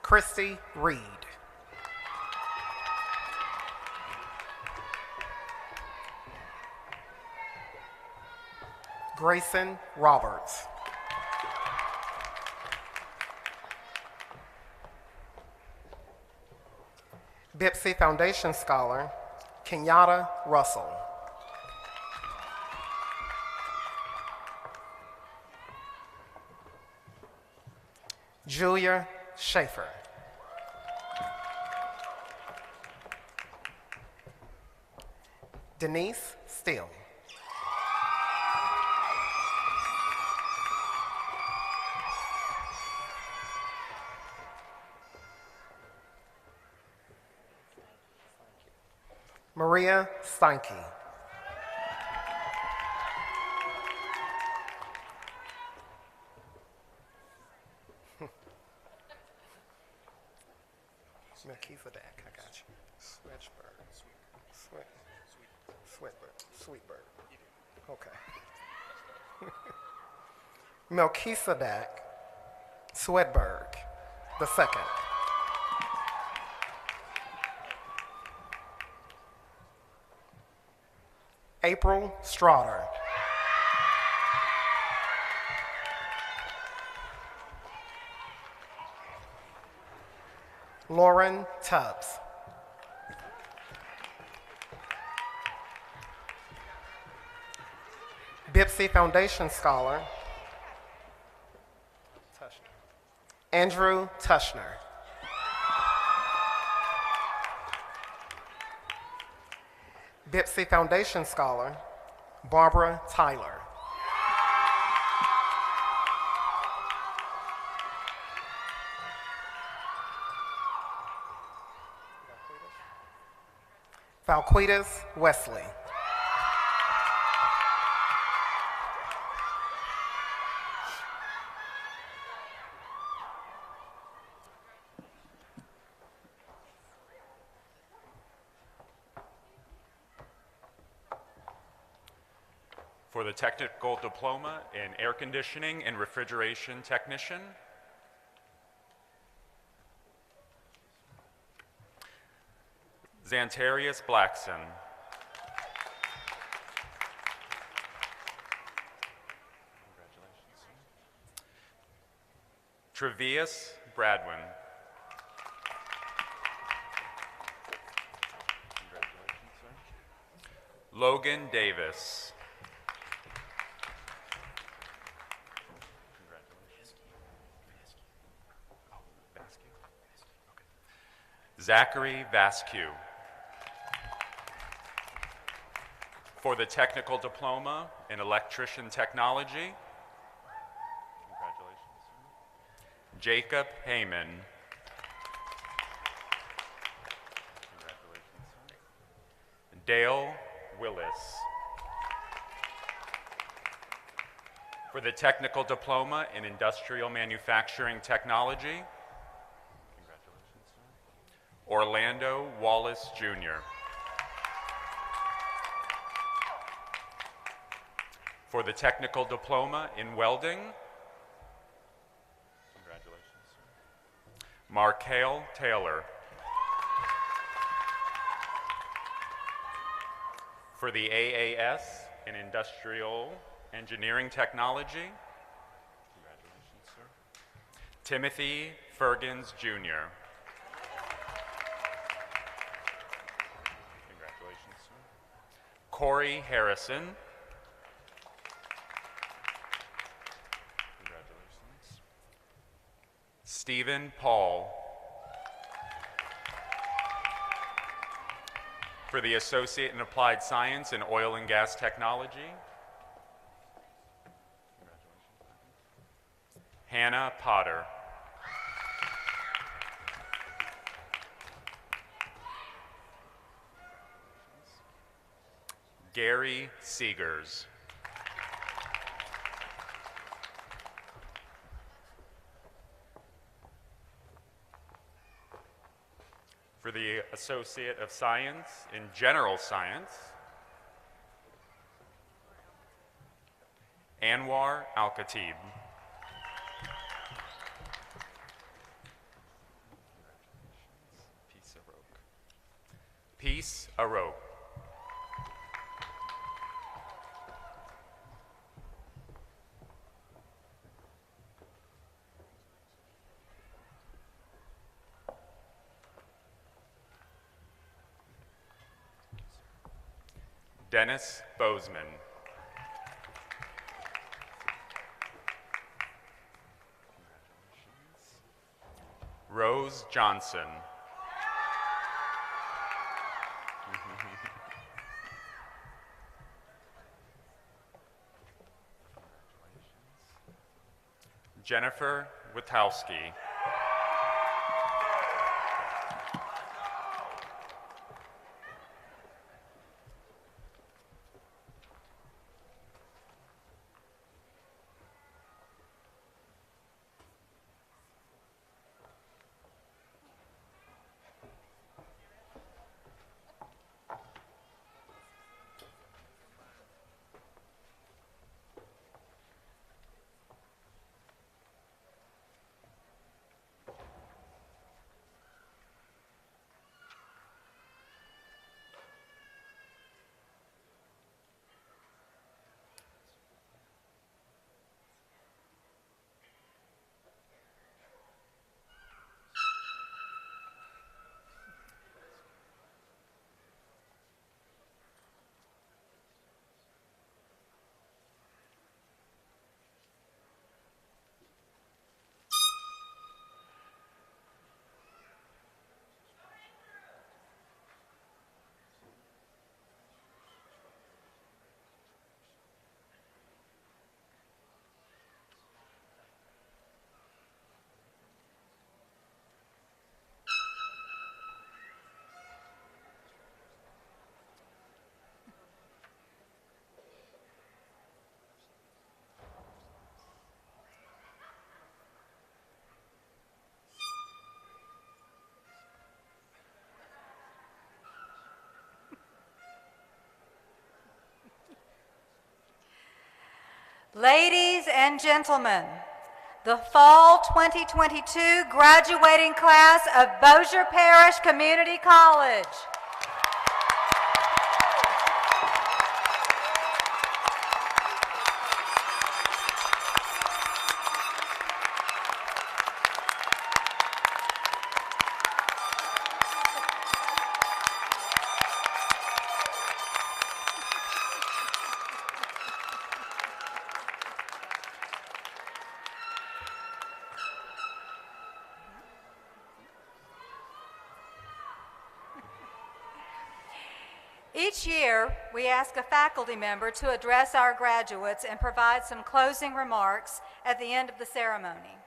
Christy Reed. Grayson Roberts. Bipsy Foundation Scholar, Kenyatta Russell. Julia Schaefer. Denise Steele. Maria Steinke. Melchizedek, I got you. Switchburg. Sweetberg. Okay. Melchizedek Swedberg the second. April Straughter. Lauren Tubbs. Bipsy Foundation Scholar, Andrew Tushner. Bipsy Foundation Scholar, Barbara Tyler. Valquitas Wesley. For the technical diploma in air conditioning and refrigeration technician, Xantarius Blackson. Trevius Bradwin. Logan Davis. Zachary Vasque. For the technical diploma in electrician technology, congratulations, Jacob Heyman. Congratulations, Dale Willis. For the technical diploma in industrial manufacturing technology, Orlando Wallace, Jr. For the technical diploma in welding, congratulations, Markale Taylor. For the AAS in industrial engineering technology, congratulations, sir, Timothy Fergans, Jr. Corey Harrison. Congratulations. Stephen Paul. For the Associate in Applied Science in Oil and Gas Technology. Congratulations. Hannah Potter. Gary Seegers. For the Associate of Science in General Science, Anwar Al-Khatib. Peace Aroke. Dennis Bozeman. Rose Johnson. Jennifer Witowski. Ladies and gentlemen, the Fall 2022 graduating class of Bossier Parish Community College. Each year, we ask a faculty member to address our graduates and provide some closing remarks at the end of the ceremony.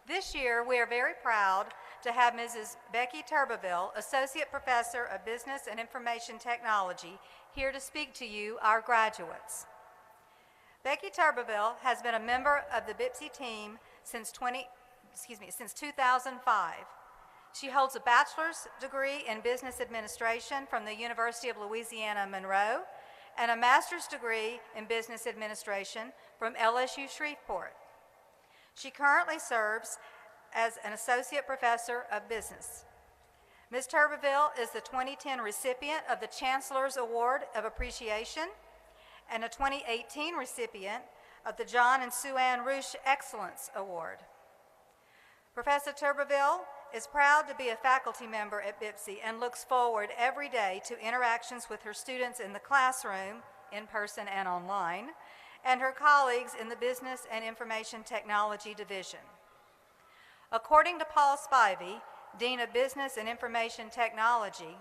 This year, we are very proud to have Mrs. Becky Turbeville, Associate Professor of Business and Information Technology, here to speak to you, our graduates. Becky Turbeville has been a member of the BIPSI team since 2005. She holds a bachelor's degree in business administration from the University of Louisiana Monroe and a master's degree in business administration from LSU Shreveport. She currently serves as an associate professor of business. Ms. Turbeville is the 2010 recipient of the Chancellor's Award of Appreciation and a 2018 recipient of the John and Sue Ann Roosh Excellence Award. Professor Turbeville is proud to be a faculty member at BIPSI and looks forward every day to interactions with her students in the classroom, in person and online, and her colleagues in the Business and Information Technology Division. According to Paul Spivey, Dean of Business and Information Technology,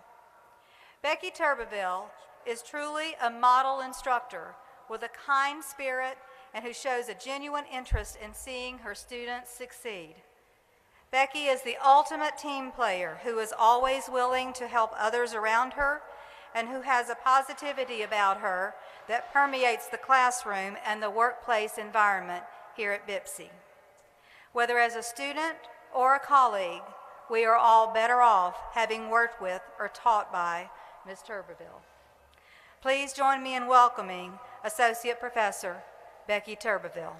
Becky Turbeville is truly a model instructor with a kind spirit and who shows a genuine interest in seeing her students succeed. Becky is the ultimate team player who is always willing to help others around her and who has a positivity about her that permeates the classroom and the workplace environment here at BIPSI. Whether as a student or a colleague, we are all better off having worked with or taught by Ms. Turbeville. Please join me in welcoming Associate Professor Becky Turbeville.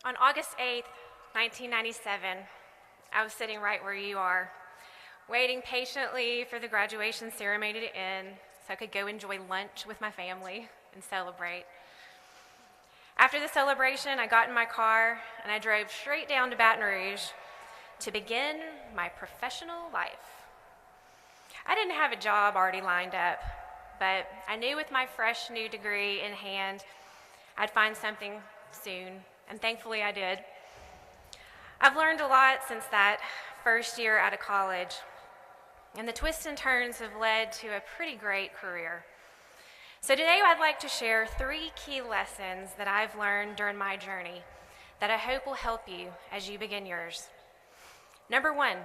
On August 8th, 1997, I was sitting right where you are, waiting patiently for the graduation ceremony to end so I could go enjoy lunch with my family and celebrate. After the celebration, I got in my car and I drove straight down to Baton Rouge to begin my professional life. I didn't have a job already lined up, but I knew with my fresh new degree in hand, I'd find something soon. And thankfully I did. I've learned a lot since that first year out of college, and the twists and turns have led to a pretty great career. So today I'd like to share 3 key lessons that I've learned during my journey that I hope will help you as you begin yours. Number 1,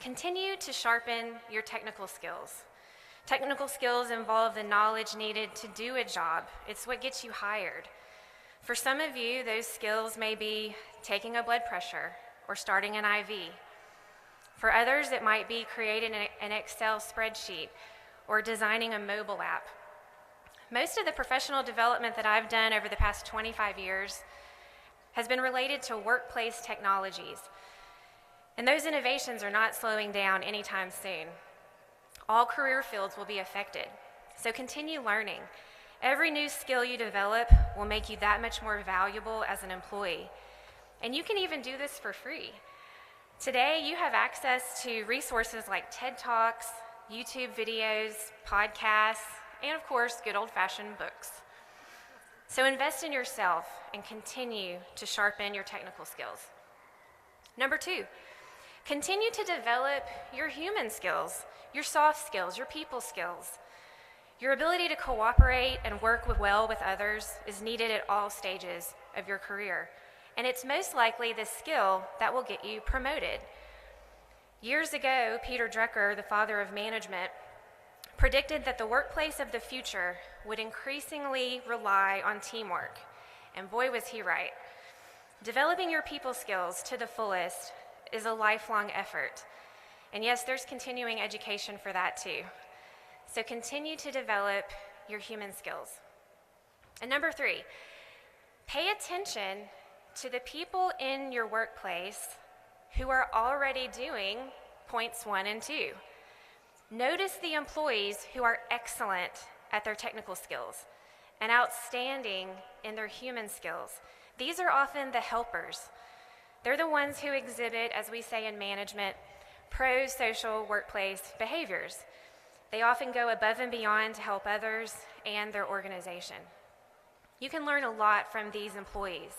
continue to sharpen your technical skills. Technical skills involve the knowledge needed to do a job. It's what gets you hired. For some of you, those skills may be taking a blood pressure or starting an IV. For others, it might be creating an Excel spreadsheet or designing a mobile app. Most of the professional development that I've done over the past 25 years has been related to workplace technologies. And those innovations are not slowing down anytime soon. All career fields will be affected, so continue learning. Every new skill you develop will make you that much more valuable as an employee. And you can even do this for free. Today, you have access to resources like TED Talks, YouTube videos, podcasts, and of course, good old-fashioned books. So invest in yourself and continue to sharpen your technical skills. Number 2, continue to develop your human skills, your soft skills, your people skills. Your ability to cooperate and work well with others is needed at all stages of your career, and it's most likely the skill that will get you promoted. Years ago, Peter Drucker, the father of management, predicted that the workplace of the future would increasingly rely on teamwork, and boy was he right. Developing your people skills to the fullest is a lifelong effort. And yes, there's continuing education for that too. So continue to develop your human skills. And number 3, pay attention to the people in your workplace who are already doing points 1 and 2. Notice the employees who are excellent at their technical skills and outstanding in their human skills. These are often the helpers. They're the ones who exhibit, as we say in management, pro-social workplace behaviors. They often go above and beyond to help others and their organization. You can learn a lot from these employees.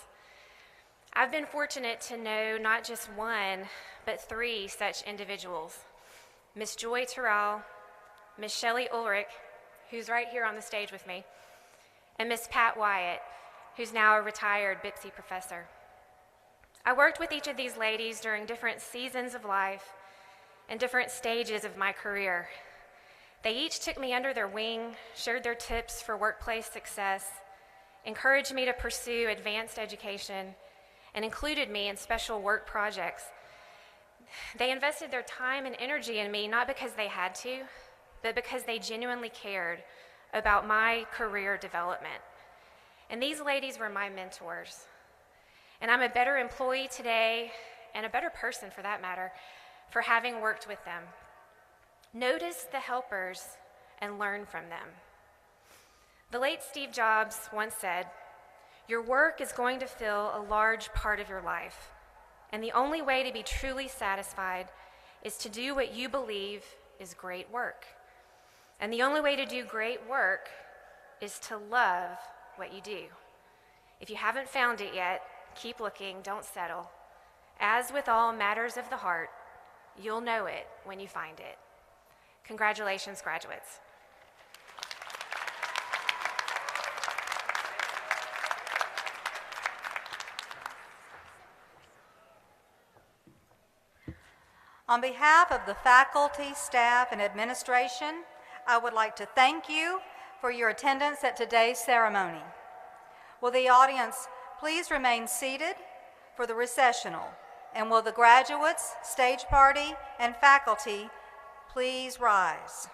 I've been fortunate to know not just 1, but 3 such individuals. Miss Joy Terrell, Miss Shelley Ulrich, who's right here on the stage with me, and Miss Pat Wyatt, who's now a retired BIPSI professor. I worked with each of these ladies during different seasons of life and different stages of my career. They each took me under their wing, shared their tips for workplace success, encouraged me to pursue advanced education, and included me in special work projects. They invested their time and energy in me not because they had to, but because they genuinely cared about my career development. And these ladies were my mentors. And I'm a better employee today, and a better person for that matter, for having worked with them. Notice the helpers and learn from them. The late Steve Jobs once said, "Your work is going to fill a large part of your life, and the only way to be truly satisfied is to do what you believe is great work. And the only way to do great work is to love what you do." If you haven't found it yet, keep looking, don't settle. As with all matters of the heart, you'll know it when you find it. Congratulations, graduates. On behalf of the faculty, staff, and administration, I would like to thank you for your attendance at today's ceremony. Will the audience please remain seated for the recessional? And will the graduates, stage party, and faculty please rise?